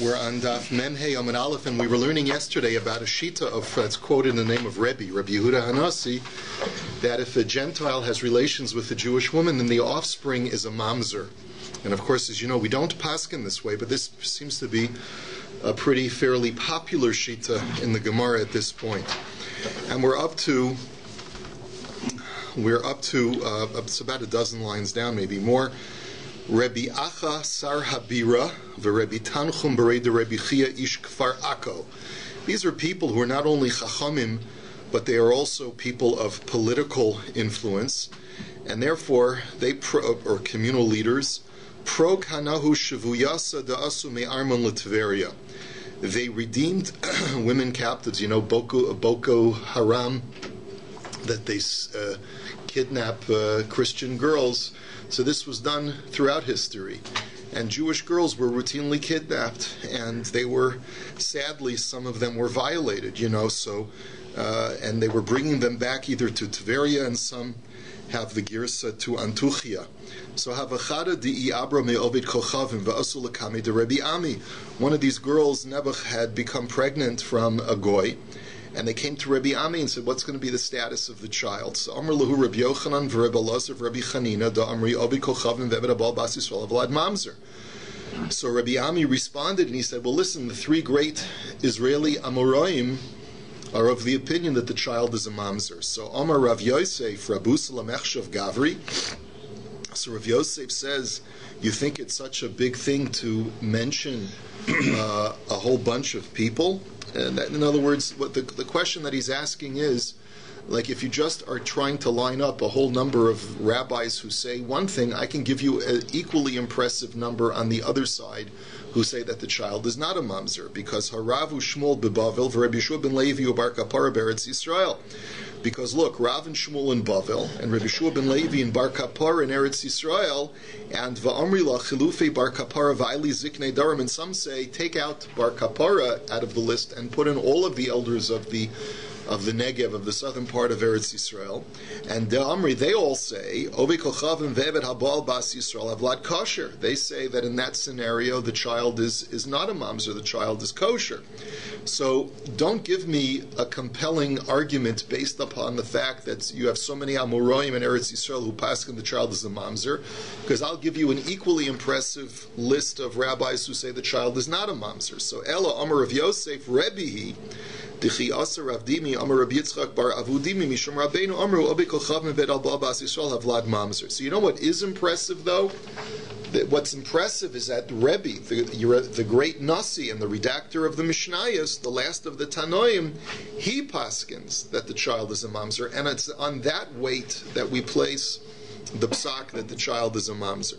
We're on DAF Memhei Amud Aleph, and we were learning yesterday about a shita of that's quoted in the name of Rabbi Yehuda Hanasi, that if a Gentile has relations with a Jewish woman, then the offspring is a mamzer. And of course, as you know, we don't paskin this way, but this seems to be a pretty fairly popular shita in the Gemara at this point. And we're up to it's about a dozen lines down, maybe more. Rabbi Acha Sar Habira v'Rebbi Tanchum Berei de Rabbi Chia Ish Kfar Akko. These are people who are not only chachamim, but they are also people of political influence, and therefore they or communal leaders. Pro Kanahu Shavuyasa Da'asu Me'armon L'Tveria. They redeemed women captives. You know, Boko Haram, that they kidnap Christian girls. So this was done throughout history. And Jewish girls were routinely kidnapped, and they were, sadly, some of them were violated, and they were bringing them back either to Tveria, and some have the girsa to Antuchia. So Havachada di Abra me'ovid kochavim va'asu l'kami de Rabbi Ami. One of these girls, Nebuch, had become pregnant from a goy, and they came to Rabbi Ami and said, what's going to be the status of the child? So Amr lahu Rabbi Yochanan v'Rebbe Elazar v'Rebbi Chanina da Amri ovid kochavim ve'eved abal bas Yisrael v'lad mamzer. So Rabbi Ami responded and he said, well, listen, the three great Israeli Amoraim are of the opinion that the child is a mamzer. So Amar Rav Yosef Rabusa Lamechshav Gavri. So Rav Yosef says, you think it's such a big thing to mention a whole bunch of people? And that, in other words, what the question that he's asking is, like, if you just are trying to line up a whole number of rabbis who say one thing, I can give you an equally impressive number on the other side who say that the child is not a mamzer, because Haravu Shmuel beBavel v'Rebbi Yeshua ben Levi u'Bar Kapara be'Eretz Yisrael. Because look, Rav and Shmuel in Bavel, and Rabbi Yeshua ben Levi in Bar Kapara in Eretz Yisrael, and Va'amri la Chilufe Bar Kapara v'Aili Ziknei Darim, and some say take out Bar Kapara out of the list and put in all of the elders of the Negev, of the southern part of Eretz Yisrael. And Amri, they all say, Ovi Kochavim Ve'eved Habal Bas Yisrael Avlad Kosher. They say that in that scenario, the child is not a mamzer, the child is kosher. So don't give me a compelling argument based upon the fact that you have so many Amoraim in Eretz Yisrael who paskin the child is a mamzer, because I'll give you an equally impressive list of rabbis who say the child is not a mamzer. So Ella Amar of Yosef Rebbe Dichi Asa Rav Dimi Amar Rabbi Yitzchak Bar Avudimi Mishum Rabbeinu Amru Obi Kochavim Ved Al Bas Yisrael Havlad Mamzer. So you know what is impressive though? What's impressive is that Rebbe, the great Nasi and the redactor of the Mishnayos, the last of the Tanoim, he paskins that the child is a mamzer, and it's on that weight that we place the psak that the child is a mamzer.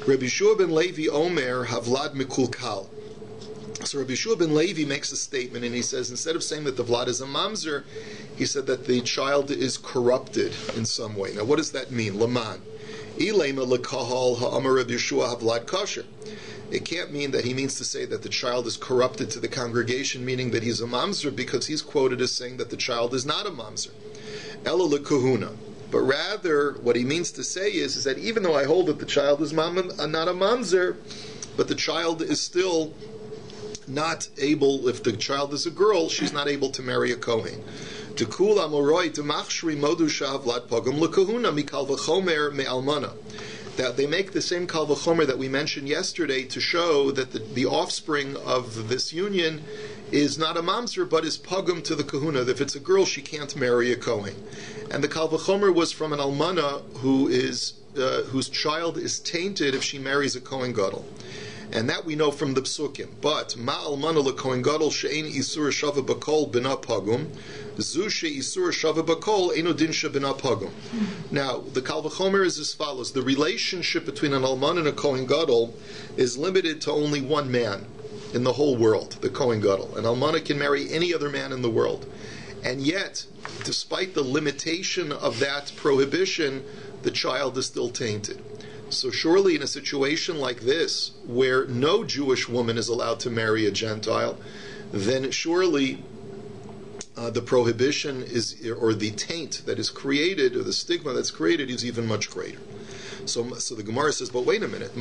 Rabbi Yeshua ben Levi Omer Havlad Mikulkal. So Rabbi Yeshua ben Levi makes a statement, and he says, instead of saying that the vlad is a mamzer, he said that the child is corrupted in some way. Now, what does that mean? Laman. Ilema lekahal ha'amar Rabbi Yeshua havlad kosher. It can't mean that he means to say that the child is corrupted to the congregation, meaning that he's a mamzer, because he's quoted as saying that the child is not a mamzer. Ela lekahuna. But rather, what he means to say is that even though I hold that the child is not a mamzer, but the child is still not able, if the child is a girl, she's not able to marry a Kohen. That they make the same kal v'chomer that we mentioned yesterday to show that the offspring of this union is not a mamzer, but is pogum to the kahuna. If it's a girl, she can't marry a Kohen. And the kal v'chomer was from an almana whose child is tainted if she marries a Kohen gadol. And that we know from the psukim. But ma almana lekohen gadol she'ein isur shava bakol bina pagum, zu she'isur shava bakol eino dinsha bina pagum. Now the kal v'chomer is as follows: the relationship between an alman and a kohen gadol is limited to only one man in the whole world, the kohen gadol. An almana can marry any other man in the world, and yet, despite the limitation of that prohibition, the child is still tainted. So surely in a situation like this, where no Jewish woman is allowed to marry a Gentile, then surely the prohibition is, or the taint that is created, or the stigma that's created, is even much greater. So the Gemara says, but wait a minute.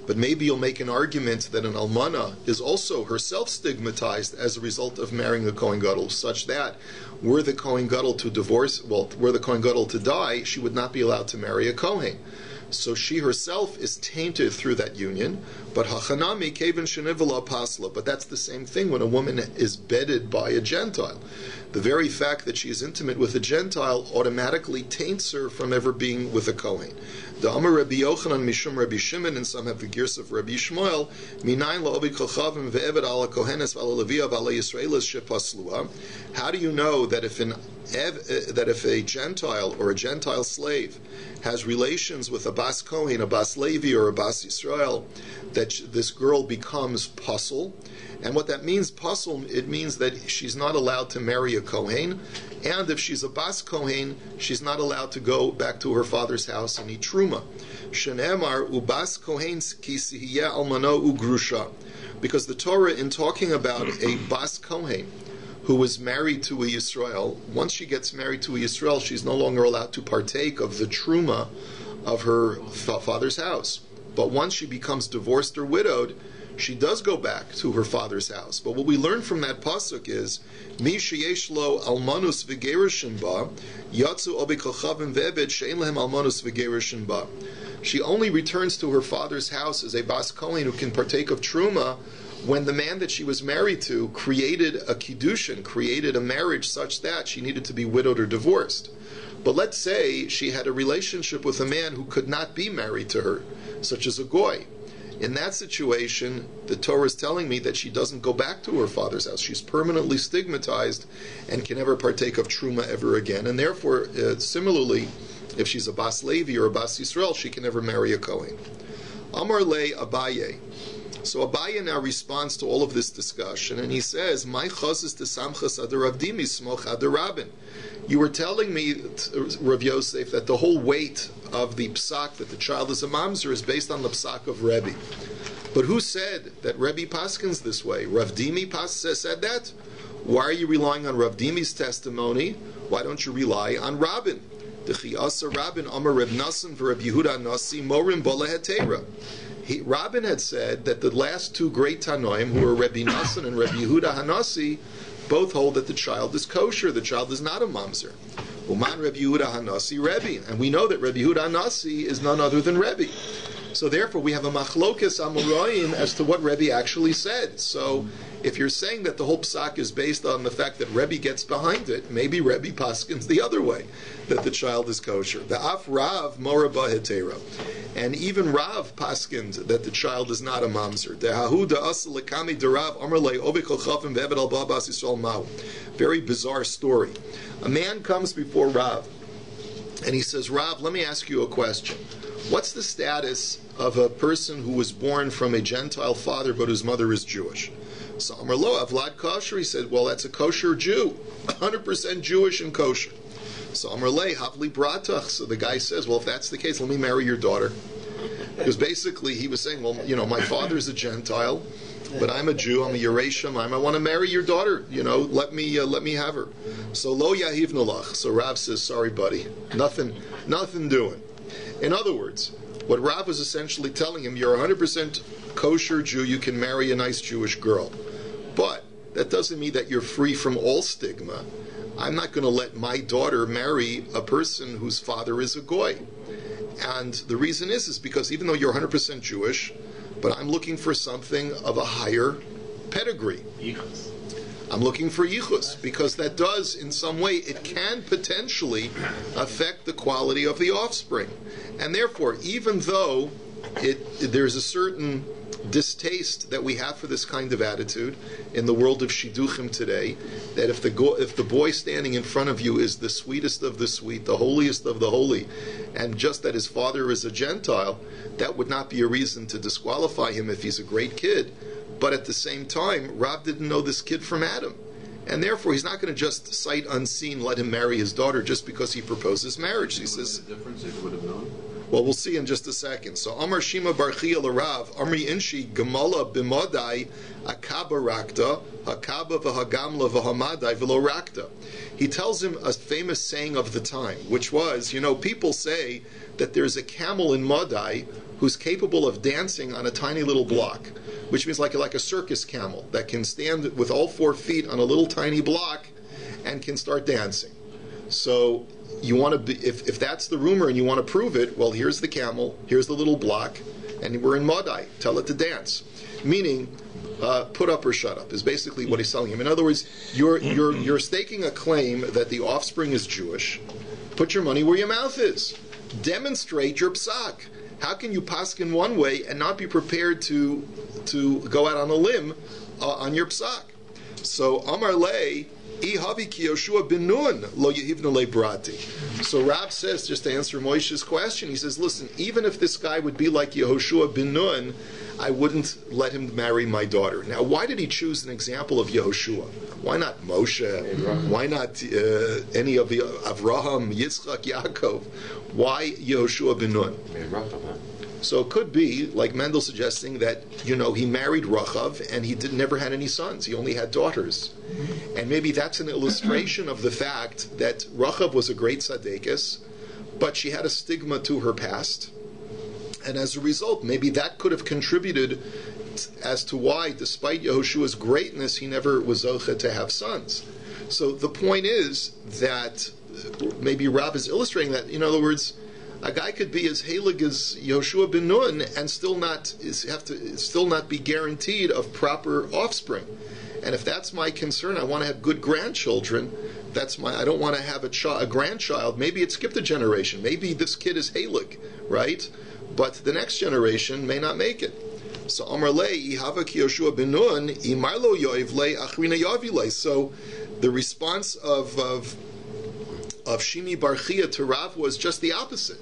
But maybe you'll make an argument that an almana is also herself stigmatized as a result of marrying a Kohen Gadol, such that were the Kohen Gadol to die, she would not be allowed to marry a Kohen. So she herself is tainted through that union. But hachanami kevin shenivala pasla. But that's the same thing when a woman is bedded by a Gentile. The very fact that she is intimate with a Gentile automatically taints her from ever being with a Kohen. The Amar Rabbi Yochanan Mishum Rabbi Shimon, and some have the gears of Rabbi Shmuel, Minayin la'obi kochavim ve'eved ala kohenes v'ala levia v'ala Yisraelis shepaslua. How do you know that if a Gentile or a Gentile slave has relations with a Bas Kohen, a Bas Levi, or a Bas Yisrael, that this girl becomes pasul? And what that means, pasul, it means that she's not allowed to marry a Kohen, and if she's a Bas Kohen, she's not allowed to go back to her father's house and eat truma. Shenemar ubas Kohen ki sihiyeh almano ugrusha. Because the Torah, in talking about a Bas Kohen who was married to a Yisrael, once she gets married to a Yisrael, she's no longer allowed to partake of the truma of her father's house. But once she becomes divorced or widowed, she does go back to her father's house. But what we learn from that pasuk is, Mi sheyesh lo almanus v'gerushin ba, yatzu obi kochavim ve'ebed she'en lehem almanus v'gerushin ba. She only returns to her father's house as a Bas Kohen who can partake of truma when the man that she was married to created a kiddushin, created a marriage such that she needed to be widowed or divorced. But let's say she had a relationship with a man who could not be married to her, such as a goy. In that situation, the Torah is telling me that she doesn't go back to her father's house. She's permanently stigmatized and can never partake of truma ever again. And therefore, similarly, if she's a Bas Levi or a Bas Yisrael, she can never marry a Kohen. Amar le Abaye. So Abaye now responds to all of this discussion, and he says, "My chazis desamchas adarabdimi smoch adarabin." You were telling me, Rav Yosef, that the whole weight of the psak that the child is a mamzer is based on the psak of Rebbe. But who said that Rebbe paskins this way? Rav Dimi said that? Why are you relying on Rav Dimi's testimony? Why don't you rely on Rabin? Dechi asa Rabin Amar Reb Nassan for Reb Yehuda Nasi Morim Bola Hetera. Rabin had said that the last two great Tanoim, who were Rebbe Nassan and Rebbe Yehuda Hanasi, both hold that the child is kosher, the child is not a mamzer. Uman Rebbe Yehuda Hanasi Rebbe, and we know that Rebbe Yehuda Hanasi is none other than Rebbe. So therefore we have a machlokes amoraim as to what Rebbe actually said. So if you're saying that the whole psak is based on the fact that Rebbe gets behind it, maybe Rebbe paskins the other way, that the child is kosher. The af Rav moraba hetera. And even Rav paskins that the child is not a mamzer. Very bizarre story. A man comes before Rav, and he says, Rav, let me ask you a question. What's the status of a person who was born from a Gentile father but whose mother is Jewish? So Amar lo avlad kosher. He said, well, that's a kosher Jew, 100% Jewish and kosher. So Amar le havli bratach. So the guy says, well, if that's the case, let me marry your daughter. Because basically he was saying, well, you know, my father's a Gentile, but I'm a Jew, I'm a Yereshim, I want to marry your daughter, you know, let me have her. So lo yahiv nolach. So Rav says, sorry buddy, nothing doing. In other words, what Rav was essentially telling him, you're 100% kosher Jew, you can marry a nice Jewish girl. But that doesn't mean that you're free from all stigma. I'm not going to let my daughter marry a person whose father is a goy. And the reason is because even though you're 100% Jewish, but I'm looking for something of a higher pedigree. Yichus. I'm looking for yichus, because that does, in some way, it can potentially affect the quality of the offspring. And therefore, even though there's a certain distaste that we have for this kind of attitude in the world of shidduchim today, that if the boy standing in front of you is the sweetest of the sweet, the holiest of the holy, and just that his father is a Gentile, that would not be a reason to disqualify him if he's a great kid. But at the same time, Rav didn't know this kid from Adam, and therefore he's not going to just sight unseen let him marry his daughter just because he proposes marriage. He says, the difference if he would have known? Well, we'll see in just a second. So, Amar Shima Barchia L'Rav, Amri Inshi Gemala B'Modai Akaba Rakta Hakaba V'Hagamla V'Hamadai V'Lo Rakta. He tells him a famous saying of the time, which was, you know, people say that there's a camel in Modai who's capable of dancing on a tiny little block, which means like a circus camel that can stand with all 4 feet on a little tiny block and can start dancing. So you want to be, if that's the rumor and you want to prove it, well, here's the camel, here's the little block, and we're in Madai. Tell it to dance. Meaning, put up or shut up is basically what he's telling him. In other words, you're staking a claim that the offspring is Jewish. Put your money where your mouth is. Demonstrate your psak. How can you paskin one way and not be prepared to go out on a limb on your psak? So Amar Lei Ihavi ki Yoshua bin Nun lo yehivnu le brati. So Rab says, just to answer Moshe's question, he says, listen, even if this guy would be like Yehoshua bin Nun, I wouldn't let him marry my daughter. Now, why did he choose an example of Yehoshua? Why not Moshe? Why not any of the Avraham, Yitzchak, Yaakov? Why Yehoshua ben Nun? So it could be, like Mendel suggesting, that, he married Rachav and he never had any sons. He only had daughters. And maybe that's an illustration of the fact that Rachav was a great tzaddikus, but she had a stigma to her past. And as a result, maybe that could have contributed as to why, despite Yehoshua's greatness, he never was zocheh to have sons. So the point is that maybe Rab is illustrating that, in other words, a guy could be as halig as Yehoshua ben Nun and still not be guaranteed of proper offspring. And if that's my concern, I want to have good grandchildren. I don't want to have a grandchild. Maybe it skipped a generation. Maybe this kid is halig, right? But the next generation may not make it. So Amar Lei Ihava ki Yoshua ben Nun Imarlo Yoiv Le Achrina Yavile. So the response of Shimi Bar Chia to Rav was just the opposite.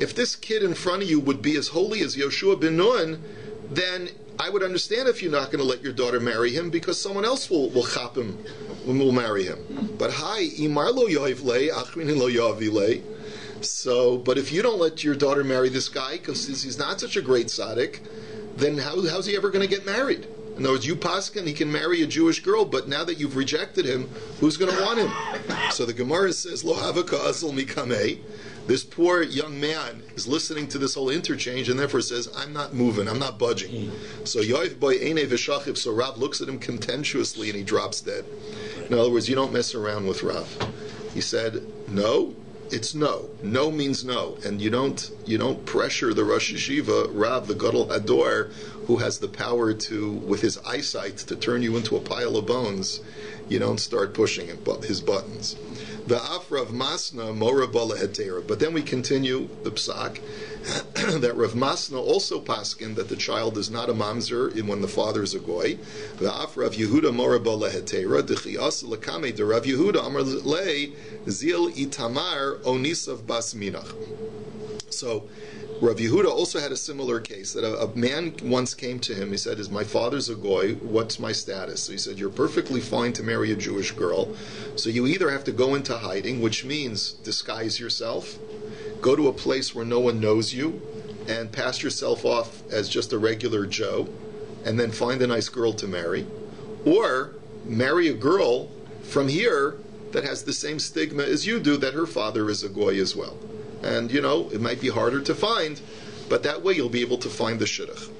If this kid in front of you would be as holy as Yoshua ben Nun, then I would understand if you're not going to let your daughter marry him because someone else will chap him, will marry him. But Imarlo Yoiv Le Achrina Lo Yavile. So, but if you don't let your daughter marry this guy because he's not such a great tzaddik, then how's he ever going to get married? In other words, you paskin, he can marry a Jewish girl, but now that you've rejected him, who's going to want him? So the Gemara says, Lo havaka asel mikamei. This poor young man is listening to this whole interchange and therefore says, I'm not moving, I'm not budging. So Yoiv boy ene v'shachib. So Rav looks at him contemptuously and he drops dead. In other words, you don't mess around with Rav. He said, no. It's no. No means no, and you don't pressure the Rosh Yeshiva, Rav, the Gadol Hador, who has the power to, with his eyesight, to turn you into a pile of bones. You don't start pushing his buttons. The Rav Masna Mora Bala Hetera. But then we continue the psak that Rav Masna also paskin that the child is not a mamzer when the father is a goy. The Rav Yehuda Mora Bala Hetera. Dechias Lakame de Rav Yehuda Amar Lei Zil Itamar Onisav Bas Minach. So Rav Yehuda also had a similar case, that a man once came to him. He said, my father's a goy, what's my status? So he said, you're perfectly fine to marry a Jewish girl. So you either have to go into hiding, which means disguise yourself, go to a place where no one knows you, and pass yourself off as just a regular Joe, and then find a nice girl to marry, or marry a girl from here that has the same stigma as you do, that her father is a goy as well. And, it might be harder to find, but that way you'll be able to find the shidduch.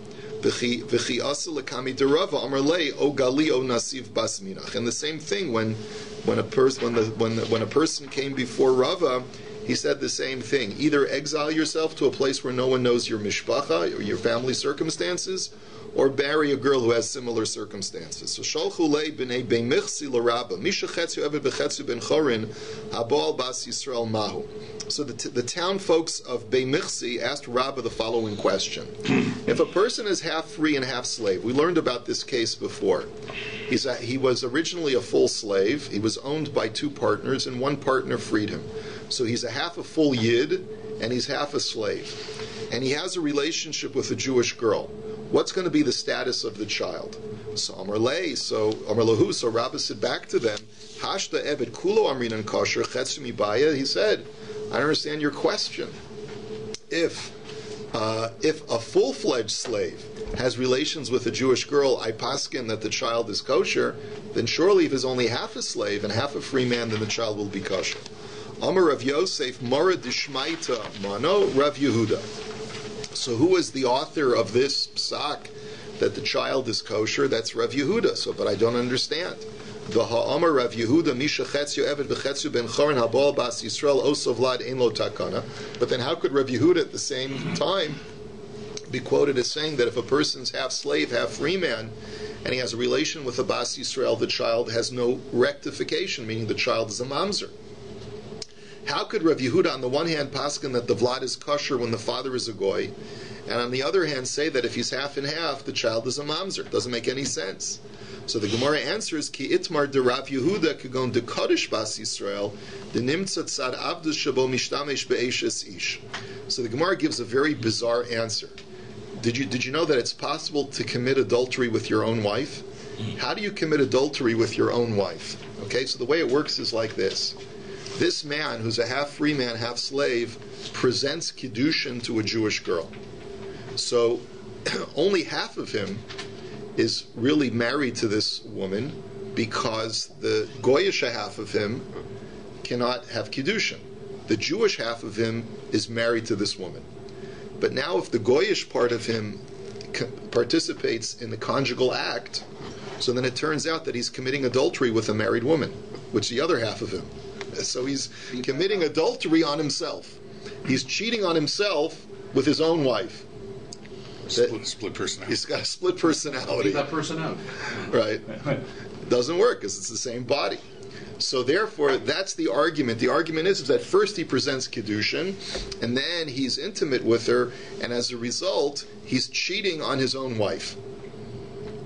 And the same thing when a person came before Rava, he said the same thing. Either exile yourself to a place where no one knows your mishpacha or your family circumstances, or marry a girl who has similar circumstances. So shalchu lei b'nei bein michsi l'Rabba misha chetzu eved b'chetzu ben chorin habal bas Yisrael mahu. So the town folks of Bein Michsi asked Rabbi the following question: if a person is half free and half slave, we learned about this case before. He was originally a full slave. He was owned by 2 partners, and one partner freed him. So he's a full yid, and he's half a slave. And he has a relationship with a Jewish girl. What's going to be the status of the child? So Amar Lahu, so Rabbi said back to them, Hashta Eved Kulo Amrinan Kosher Chetzu Mibaya. He said, I understand your question. If a full-fledged slave has relations with a Jewish girl, I paskin that the child is kosher, then surely if he's only half a slave and half a free man, then the child will be kosher. Amar Rav Yosef, Mara Dishmaita Mano Rav Yehuda. So who is the author of this psak that the child is kosher? That's Rav Yehuda. So, but I don't understand. The ha'amar Rav Yehuda misha chetzio eved v'chetzio ben chorin habal bas Yisrael oso vlad ein lo takana. But then how could Rav Yehuda at the same time be quoted as saying that if a person's half slave, half free man, and he has a relation with a bas Yisrael, the child has no rectification, meaning the child is a mamzer? How could Rav Yehuda on the one hand paskin that the vlad is kosher when the father is a goy, and on the other hand say that if he's half and half, the child is a mamzer? Doesn't make any sense. So the Gemara answers, Ki itmar de Rav Yehuda kagon de Kodesh bas Yisrael, de nimtzat tzad avdus shabo mishtamesh be'eshes ish. So the Gemara gives a very bizarre answer. Did you know that it's possible to commit adultery with your own wife? How do you commit adultery with your own wife? Okay, so the way it works is like this. This man, who's a half free man, half slave, presents kiddushin to a Jewish girl. So only half of him is really married to this woman because the goyish half of him cannot have kiddushin. The Jewish half of him is married to this woman. But now if the goyish part of him participates in the conjugal act, so then it turns out that he's committing adultery with a married woman, which is the other half of him. So he's committing adultery on himself. He's cheating on himself with his own wife. Split personality. He's got a split personality. Leave that person out. Right. Doesn't work because it's the same body. So therefore, that's the argument. The argument is that first he presents Kiddushin, and then he's intimate with her, and as a result, he's cheating on his own wife.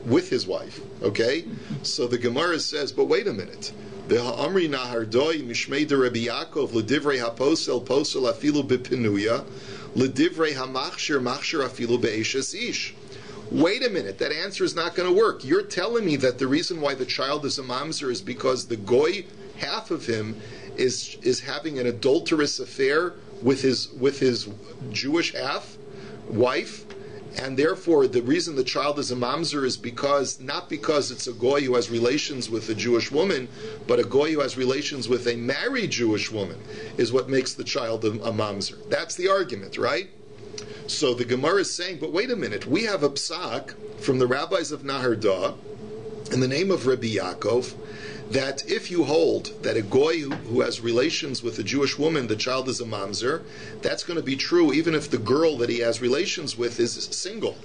With his wife. Okay? So the Gemara says, but wait a minute. The ha'amri nahardoi mishmei de Rabbi Yaakov l'divrei ha'posel posel afilu b'pinuya l'divrei ha'machshir machshir afilu be'eshes ish. Wait a minute, that answer is not going to work. You're telling me that the reason why the child is a mamzer is because the goy, half of him, is having an adulterous affair with his Jewish half wife, and therefore the reason the child is a mamzer is because, not because it's a goy who has relations with a Jewish woman, but a goy who has relations with a married Jewish woman is what makes the child a mamzer. That's the argument, right? So the Gemara is saying, but wait a minute, we have a psak from the rabbis of Nahardah in the name of Rabbi Yaakov that if you hold that a goy who has relations with a Jewish woman, the child is a mamzer, that's going to be true even if the girl that he has relations with is single.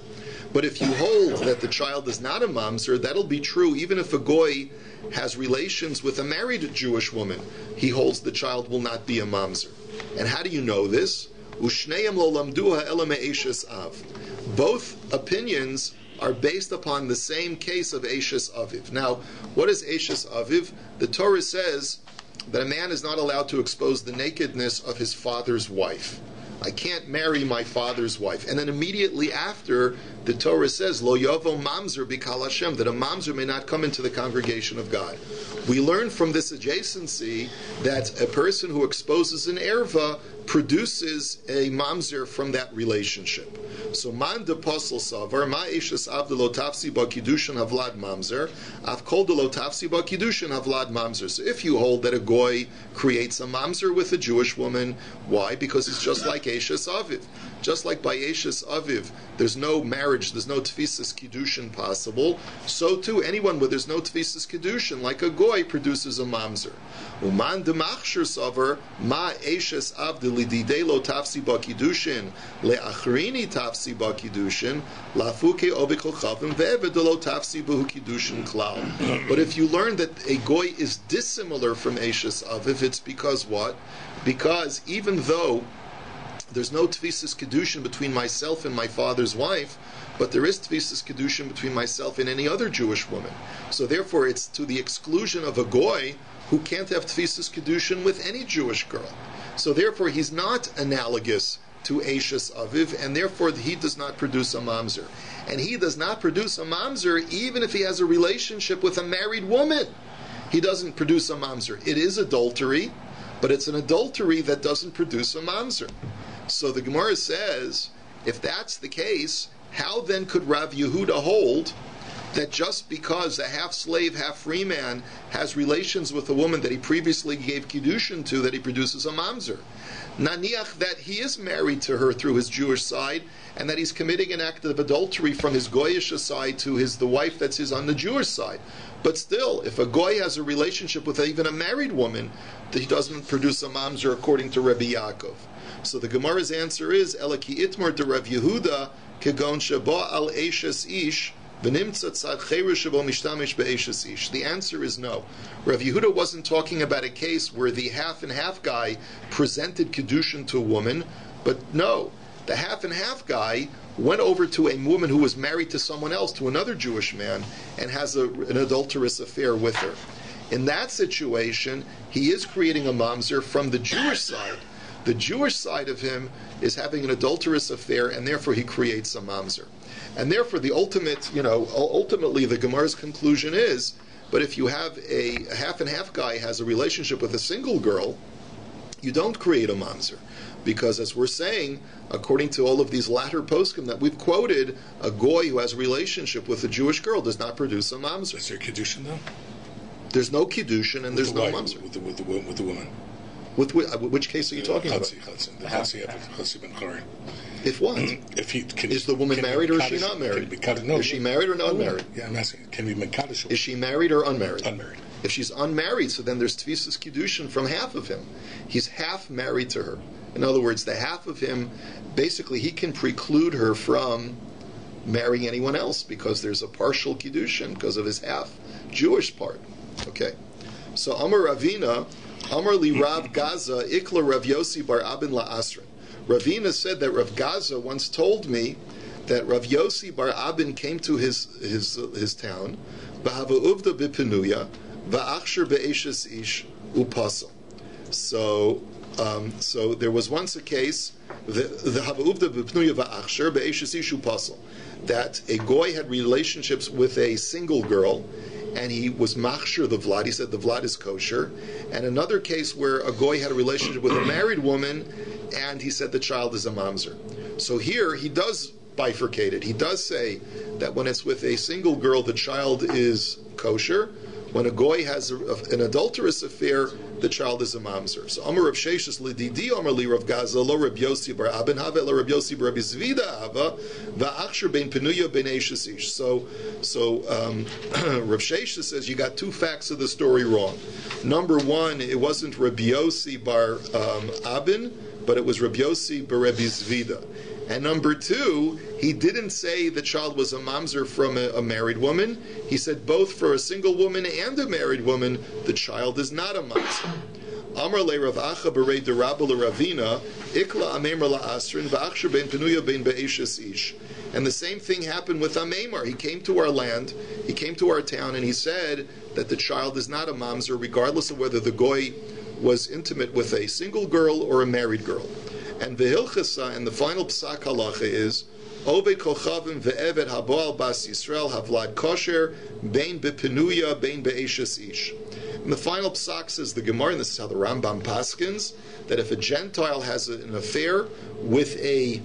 But if you hold that the child is not a mamzer, that'll be true even if a goy has relations with a married Jewish woman. He holds the child will not be a mamzer. And how do you know this? Both opinions are based upon the same case of Eishes Aviv. Now, what is Eishes Aviv? The Torah says that a man is not allowed to expose the nakedness of his father's wife. I can't marry my father's wife. And then immediately after, the Torah says, Lo yavo mamzer b'kal Hashem, that a mamzer may not come into the congregation of God. We learn from this adjacency that a person who exposes an erva produces a mamzer from that relationship. So man de posel savar, ma eshes av de lo tafsi ba kiddushin havlad mamzer, av kol de lo tafsi ba kiddushin havlad mamzer. So if you hold that a goy creates a mamzer with a Jewish woman, why? Because it's just like Eshes Aviv. Just like by Eshes Aviv, there's no marriage, there's no tfisas kiddushin possible, so too anyone where there's no tfisas kiddushin, like a goy, produces a mamzer. Uman de machshir savar, ma Eshes Av de lididei lo tafsi ba kiddushin, le'achrini tafsi ba kiddushin, lafuke obikol chavim ve'eved de lo tafsi bahu kiddushin klal. But if you learn that a goy is dissimilar from Eshes Aviv, it's because what? Because even though there's no tfisas kedushin between myself and my father's wife, but there is tfisas kedushin between myself and any other Jewish woman. So therefore, it's to the exclusion of a goy who can't have tfisas kedushin with any Jewish girl. So therefore, he's not analogous to Eshes Aviv, and therefore he does not produce a mamzer. And he does not produce a mamzer even if he has a relationship with a married woman. He doesn't produce a mamzer. It is adultery, but it's an adultery that doesn't produce a mamzer. So the Gemara says, if that's the case, how then could Rav Yehuda hold that just because a half-slave, half-free man has relations with a woman that he previously gave kiddushin to, that he produces a mamzer. Naniach, that he is married to her through his Jewish side, and that he's committing an act of adultery from his goyish side to the wife that's his on the Jewish side. But still, if a goy has a relationship with even a married woman, he doesn't produce a mamzer according to Rabbi Yaakov. So the Gemara's answer is, Elaki itmar de Rav Yehuda kegon sheba al eishes ish. The answer is no. Rav Yehuda wasn't talking about a case where the half and half guy presented kiddushin to a woman, but no, the half and half guy went over to a woman who was married to someone else, to another Jewish man, and has an adulterous affair with her. In that situation, he is creating a mamzer from the Jewish side. The Jewish side of him is having an adulterous affair, and therefore he creates a mamzer. And therefore, ultimately, the Gemara's conclusion is, but if you have a half and half guy has a relationship with a single girl, you don't create a mamzer, because as we're saying, according to all of these latter poskim that we've quoted, a goy who has a relationship with a Jewish girl does not produce a mamzer. Is there kiddushin though? There's no kiddushin and there's no mamzer with the woman. Which case are you talking about? If what? Is the woman married or is she not married? Is she married or not unmarried? Yeah, I'm asking. Can we mekadosh? Is she married or unmarried? Unmarried. If she's unmarried, so then there's tvisas kiddushin from half of him. He's half married to her. In other words, the half of him, basically, he can preclude her from marrying anyone else because there's a partial kiddushin because of his half Jewish part. Okay. So Amar Ravina, Amar li Rav Gaza, Ikla Rav Yossi bar Abin la Asrin. Ravina said that Rav Gaza once told me that Rav Yossi bar Abin came to his town, Bahava Uvda bipenuya, Va'achshir be'eshes ish upasel. So there was once a case, the Hava Uvda bipenuya va'achshir be'eshes ish upasel, that a goy had relationships with a single girl, and he was machshir the vlad. He said the vlad is kosher. And another case where a goy had a relationship with a married woman, and he said the child is a mamzer. So here he does bifurcate it. He does say that when it's with a single girl, the child is kosher. When a goy has an adulterous affair, the child is a mamzer. So Amar Rav Sheshis Lididi Amar Li Rav Gaza Lo Rav Yossi Bar Abin Hava Lo Rav Yossi Bar Rabbi Zvida Hava Va'achshir Ben Penuya Ben Eishes Ish. So Rav Sheshis says you got two facts of the story wrong. Number one, it wasn't Rabbi Yossi Bar Abin, but it was Rabbi Yossi Bar Rabbi Zvida. And number two, he didn't say the child was a mamzer from a married woman. He said both for a single woman and a married woman, the child is not a mamzer. Amar le Rav Acha berei de Rabba le Ravina, ikla amemar la asrin, va'achshir ben penuya ben be'eshes ish. And the same thing happened with Amemar. He came to our land, he came to our town, and he said that the child is not a mamzer, regardless of whether the goy was intimate with a single girl or a married girl. And v'hilchasa, and the final psak halacha is, Oved kochavim ve'eved haboal bas Yisrael havlad kosher, bein bepenuya, bein be'eshes ish. And the final psak says the Gemara, and this is how the Rambam paskins, that if a Gentile has an affair with a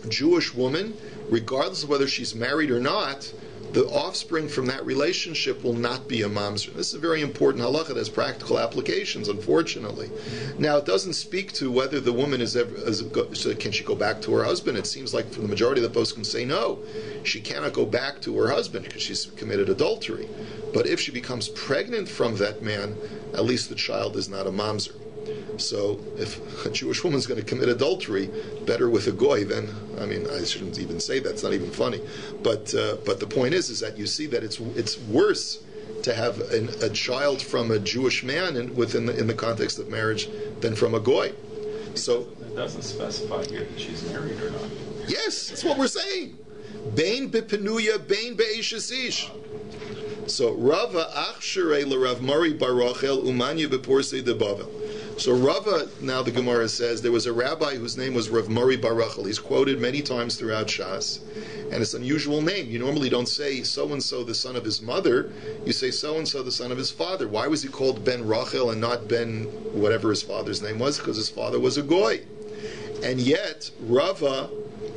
Jewish woman, regardless of whether she's married or not, the offspring from that relationship will not be a mamzer. This is a very important halacha that has practical applications, unfortunately. Now, it doesn't speak to whether the woman can she go back to her husband. It seems like for the majority of the poskim say no, she cannot go back to her husband because she's committed adultery. But if she becomes pregnant from that man, at least the child is not a mamzer. So if a Jewish woman's going to commit adultery, better with a goy than, I shouldn't even say that, it's not even funny. But the point is that you see that it's worse to have a child from a Jewish man in the context of marriage than from a goy. So it doesn't specify here that she's married or not. Yes, that's what we're saying. Bein bepenuya, bein be'eshes ish. So Rava achsherei l'Rav Mari bar Rachel umanya beporsei de Bavel. So Rava, now the Gemara says, there was a rabbi whose name was Rav Mari bar Rachel. He's quoted many times throughout Shas, and it's an unusual name. You normally don't say so-and-so the son of his mother, you say so-and-so the son of his father. Why was he called Ben Rachel and not Ben whatever his father's name was? Because his father was a goy. And yet, Rava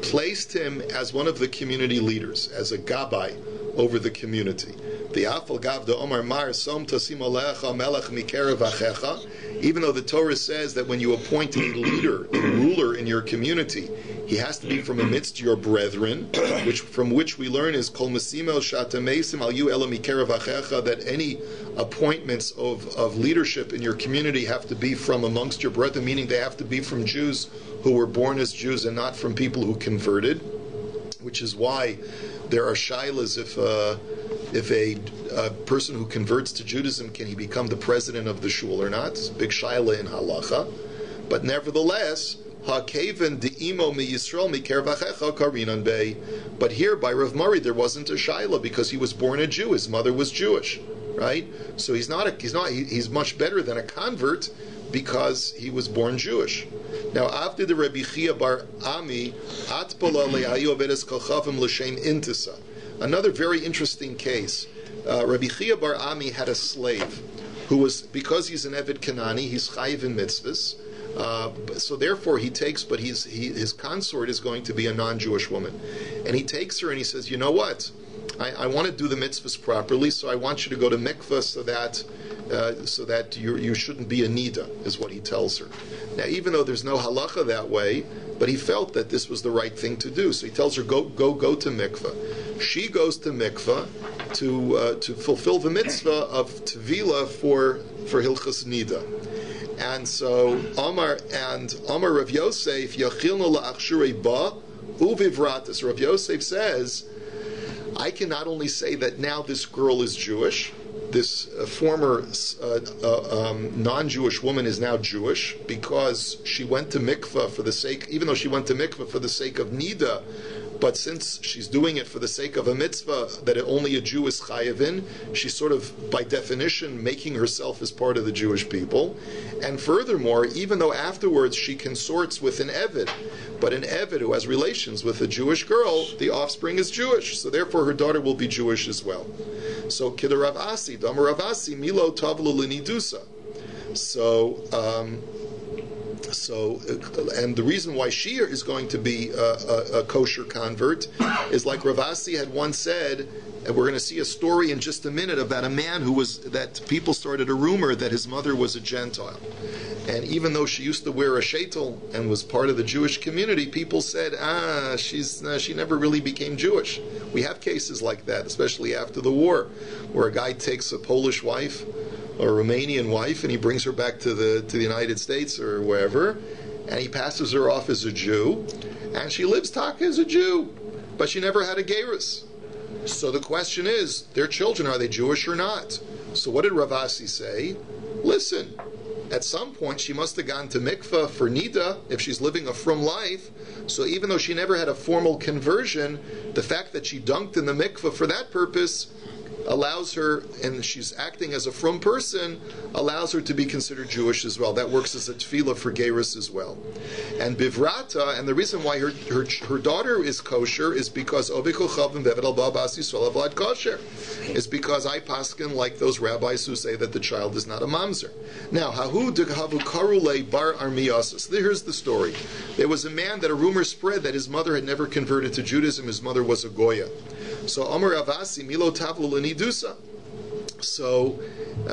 placed him as one of the community leaders, as a gabbai, over the community. The Afal Gav de Omar Mar Som Tasim Alecha Melech Mikerev Achecha. Even though the Torah says that when you appoint a leader, a ruler in your community, he has to be from amidst your brethren, from which we learn is Kol Mesimel Shatamesim Al Yu Ela Mikerev Achecha, that any appointments of leadership in your community have to be from amongst your brethren, meaning they have to be from Jews who were born as Jews and not from people who converted, which is why there are shilas if a person who converts to Judaism, can he become the president of the shul or not? It's a big shaila in halacha. But nevertheless, ha'keven de'imo mi Yisrael mi kervachecha karinan bey. But here by Rav Mari there wasn't a shaila because he was born a Jew. His mother was Jewish, right? So he's much better than a convert because he was born Jewish. Now, after the Rabbi Chia bar Ami, atpala le'ayu avedes kolchavim l'shem intisa. Another very interesting case. Rabbi Chia bar Ami had a slave who was, because he's an Eved Kanani, he's chayiv in mitzvahs. So therefore he takes, but his consort is going to be a non-Jewish woman. And he takes her and he says, you know what? I want to do the mitzvahs properly, so I want you to go to mikvah so that you shouldn't be a nida, is what he tells her. Now, even though there's no halacha that way, but he felt that this was the right thing to do, so he tells her, go to mikvah. She goes to mikvah to fulfill the mitzvah of tevila for hilchas nida. And so Amar Rav Yosef Yachilnu la'achshurei ba uvivratis. Rav Yosef says, I can not only say that now this girl is Jewish, this former non-Jewish woman is now Jewish because she went to mikvah for the sake, even though she went to mikvah for the sake of nida, but since she's doing it for the sake of a mitzvah that only a Jew is chayav in, she's sort of, by definition, making herself as part of the Jewish people. And furthermore, even though afterwards she consorts with an Eved, but an Eved who has relations with a Jewish girl, the offspring is Jewish, so therefore her daughter will be Jewish as well. So, Kida Rav Asi, Dama Rav Asi, Milo Tavlu Linidusa. And the reason why she is going to be a kosher convert is like Rav Asi had once said, and we're going to see a story in just a minute about a man that people started a rumor that his mother was a Gentile. And even though she used to wear a sheitel and was part of the Jewish community, people said, she never really became Jewish. We have cases like that, especially after the war, where a guy takes a Polish wife or a Romanian wife and he brings her back to the United States or wherever, and he passes her off as a Jew, and she lives taka as a Jew, but she never had a gerus. So the question is, their children, are they Jewish or not? So what did Rav Asi say? Listen, at some point she must have gone to mikvah for nida if she's living a frum life. So even though she never had a formal conversion, the fact that she dunked in the mikvah for that purpose allows her, and she's acting as a frum person, allows her to be considered Jewish as well. That works as a tefillah for gerus as well. And bivrata, and the reason why her daughter is kosher is because is because I paskin like those rabbis who say that the child is not a mamzer. Now, hahu dehavu karule bar armiasis. Here's the story. There was a man that a rumor spread that his mother had never converted to Judaism. His mother was a goya. So Amar Avasi Milo Tavlu Lenidusa. So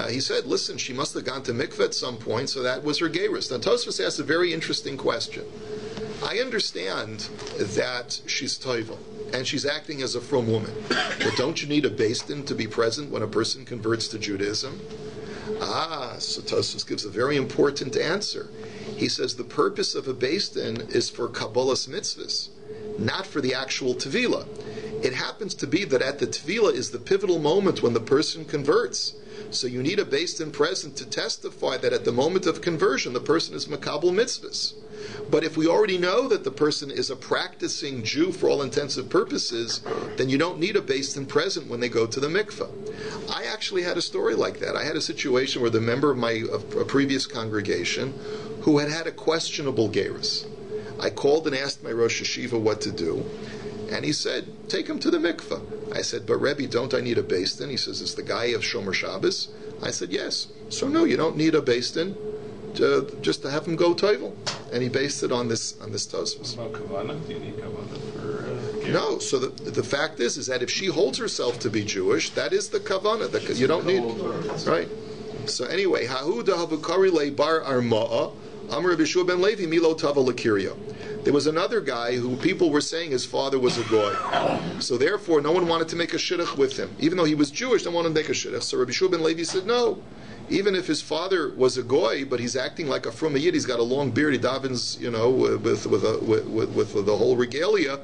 he said, listen, she must have gone to mikveh at some point, so that was her gerus. Now Tosfos asks a very interesting question. I understand that she's toivel and she's acting as a frum woman, but don't you need a beis din to be present when a person converts to Judaism? So Tosfos gives a very important answer. He says the purpose of a beis din is for kabbalas mitzvahs, not for the actual tevilah. It happens to be that at the tevilah is the pivotal moment when the person converts. So you need a beis din present to testify that at the moment of conversion the person is makabel mitzvahs. But if we already know that the person is a practicing Jew for all intents and purposes, then you don't need a beis din present when they go to the mikveh. I actually had a story like that. I had a situation where the member of a previous congregation who had a questionable gerus. I called and asked my Rosh Yeshiva what to do. And he said, take him to the mikveh. I said, but Rebbe, don't I need a beis din? He says, it's the guy of Shomer Shabbos. I said, yes. So no, you don't need a beis din, just to have him go toivel. And he based it on this Tosfos. What about kavanah? Do you need kavanah for No, so the fact is that if she holds herself to be Jewish, that is the kavanah. You don't need, right? So anyway, Hahu dahavukari le bar arma'a, Amar Rabbi Shua ben Levi milo tava l'kirya. There was another guy who people were saying his father was a goy. So therefore, no one wanted to make a shidduch with him. Even though he was Jewish, no one wanted to make a shidduch. So Rabbi Shua ben Levi said, no. Even if his father was a goy, but he's acting like a frum yid, he's got a long beard, he davens, with the whole regalia,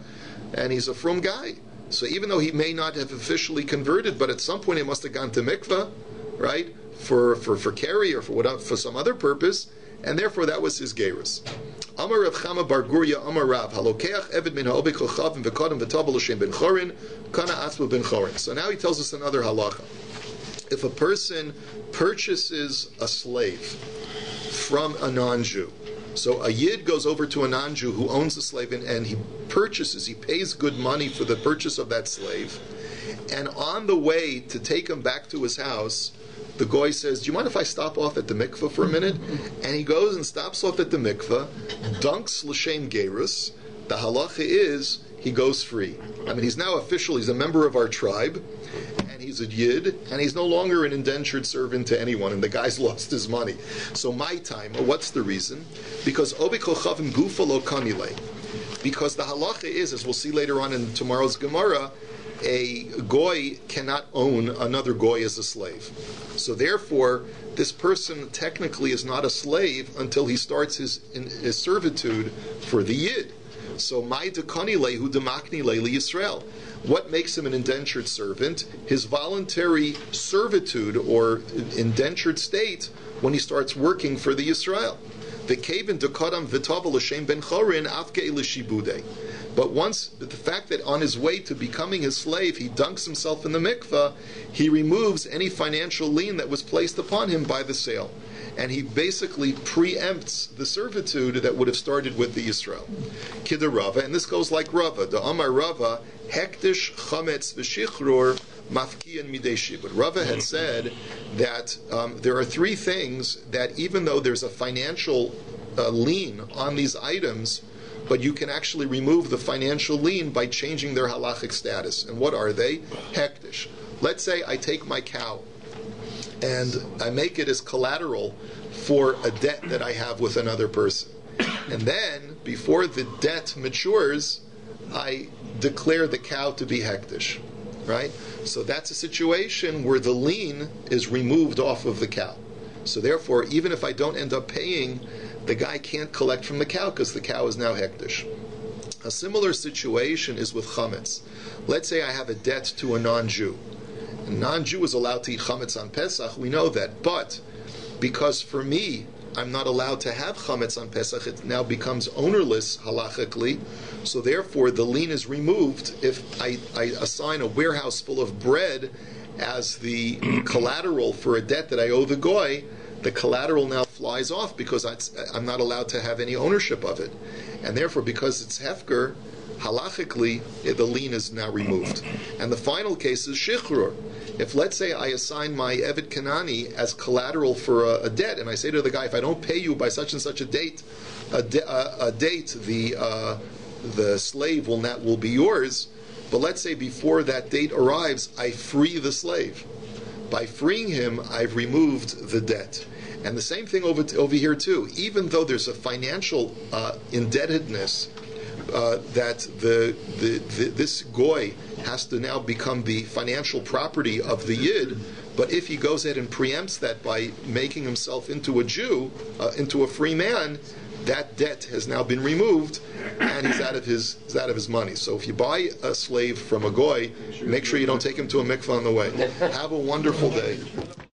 and he's a frum guy. So even though he may not have officially converted, but at some point he must have gone to mikveh, right, for carry or for some other purpose, and therefore that was his gerus. Amar Rav Chama Bar Guria Amar Rav Halokeach Eved Min Ha'obek Chavim V'Kodem V'Tav L'Shem Ben Chorin Kana Atzma Ben Chorin. So now he tells us another halacha. If a person purchases a slave from a non-Jew, so a Yid goes over to a non-Jew who owns the slave and he pays good money for the purchase of that slave, and on the way to take him back to his house, the goy says, do you mind if I stop off at the mikveh for a minute? And he goes and stops off at the mikveh, dunks l'shem gerus. The halacha is he goes free. I mean, he's now official, he's a member of our tribe, and he's a yid, and he's no longer an indentured servant to anyone, and the guy's lost his money. So my time, what's the reason? Because obikochavim gufa lo kanile. Because the halacha is, as we'll see later on in tomorrow's Gemara, a goy cannot own another goy as a slave. So therefore, this person technically is not a slave until he starts his servitude for the yid. So my dekani lehu demakni leili Yisrael. What makes him an indentured servant? His voluntary servitude or indentured state when he starts working for the Yisrael. The kevin dekadam v'tava l'shem ben chorin afke l'shibudei. But once, the fact that on his way to becoming his slave, he dunks himself in the mikveh, he removes any financial lien that was placed upon him by the sale. And he basically preempts the servitude that would have started with the Yisrael. Kida Rava, and this goes like Rava. The Amar Rava, hektish chametz v'shichrur mafkiyan midei. But Rava had said that there are three things that even though there's a financial lien on these items, but you can actually remove the financial lien by changing their halachic status. And what are they? Hektish. Let's say I take my cow and I make it as collateral for a debt that I have with another person. And then, before the debt matures, I declare the cow to be hektish. Right? So that's a situation where the lien is removed off of the cow. So therefore, even if I don't end up paying, the guy can't collect from the cow because the cow is now hektish. A similar situation is with chametz. Let's say I have a debt to a non-Jew. A non-Jew is allowed to eat chametz on Pesach, we know that, but because for me, I'm not allowed to have chametz on Pesach, it now becomes ownerless halachically, so therefore the lien is removed if I assign a warehouse full of bread as the collateral for a debt that I owe the goy. The collateral now flies off because I'm not allowed to have any ownership of it. And therefore, because it's hefker, halachically, the lien is now removed. And the final case is shichrur. If, let's say, I assign my Eved Kanani as collateral for a debt, and I say to the guy, if I don't pay you by such and such a date, the slave will be yours. But let's say before that date arrives, I free the slave. By freeing him, I've removed the debt. And the same thing over here too. Even though there's a financial indebtedness that this goy has to now become the financial property of the yid, but if he goes ahead and preempts that by making himself into a Jew, into a free man, that debt has now been removed, and he's out of his money. So if you buy a slave from a goy, make sure you don't take him to a mikveh on the way. Have a wonderful day.